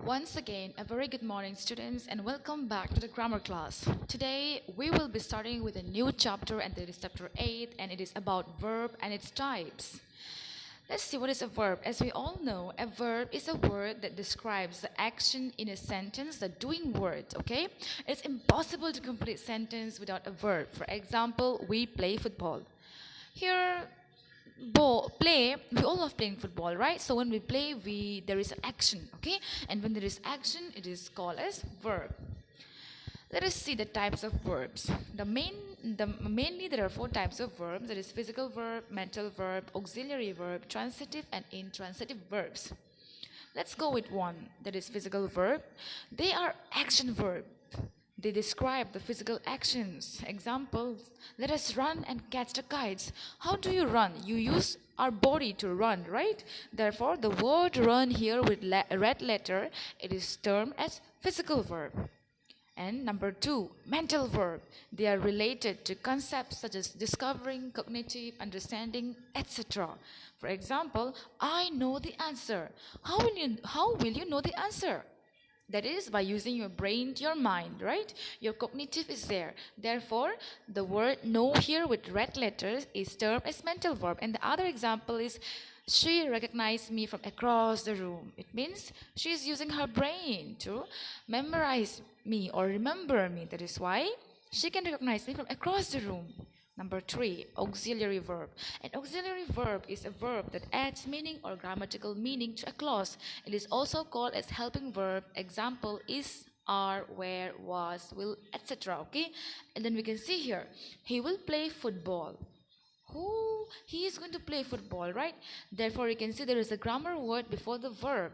Once again, a very good morning, students, and welcome back to the grammar class. Today, we will be starting with a new chapter, and it is chapter 8, and it is about verb and its types. Let's see what is a verb. As we all know, a verb is a word that describes the action in a sentence, the doing word, okay? It's impossible to complete a sentence without a verb. For example, we play football. Here, play, we all love playing football, right? So when we play, there is an action, okay? And when there is action, it is called as verb. Let us see the types of verbs. Mainly there are 4 types of verbs. That is physical verb, mental verb, auxiliary verb, transitive and intransitive verbs. Let's go with one. That is physical verb. They are action verb. They describe the physical actions. Examples: let us run and catch the kites. How do you run? You use our body to run, right? Therefore, the word run here with red letter, it is termed as physical verb. And number 2, mental verb. They are related to concepts such as discovering, cognitive, understanding, etc. For example, I know the answer. How will you know the answer? That is by using your brain, your mind, right? Your cognitive is there. Therefore, the word know here with red letters is termed as mental verb. And the other example is, she recognized me from across the room. It means she is using her brain to memorize me or remember me. That is why she can recognize me from across the room. Number 3, auxiliary verb. An auxiliary verb is a verb that adds meaning or grammatical meaning to a clause. It is also called as helping verb. Example is, are, were, was, will, etc. Okay? And then we can see here, he will play football. He is going to play football, right? Therefore, you can see there is a grammar word before the verb.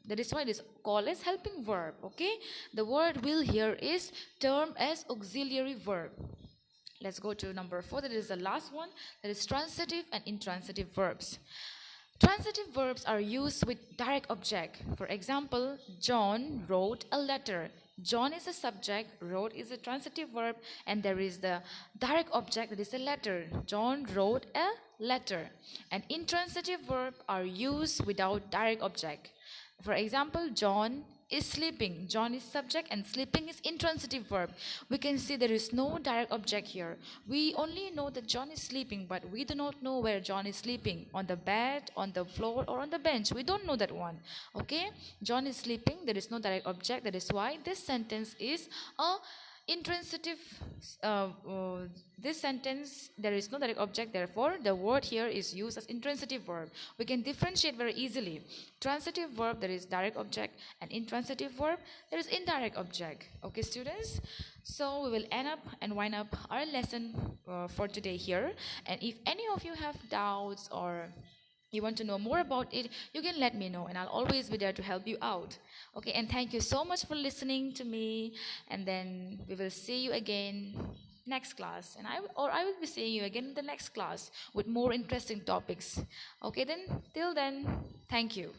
That is why it is called as helping verb. Okay? The word will here is termed as auxiliary verb. Let's go to number 4. That is the last one. That is transitive and intransitive verbs. Transitive verbs are used with direct object. For example, John wrote a letter. John is a subject, wrote is a transitive verb, and there is the direct object, that is a letter. John wrote a letter. And intransitive verbs are used without direct object. For example, John is sleeping. John is subject and sleeping is intransitive verb. We can see there is no direct object here. We only know that John is sleeping, but we do not know where John is sleeping. On the bed, on the floor, or on the bench. We don't know that one. Okay? John is sleeping. There is no direct object. That is why this sentence is a intransitive. This sentence, there is no direct object, therefore the word here is used as intransitive verb. We can differentiate very easily. Transitive verb, there is direct object, and intransitive verb, there is indirect object. Okay, students? So we will end up and wind up our lesson for today here. And if any of you have doubts or you want to know more about it, you can let me know, and I'll always be there to help you out. Okay, and thank you so much for listening to me, and then we will see you again next class, and I will be seeing you again in the next class with more interesting topics. Okay, then till then, thank you.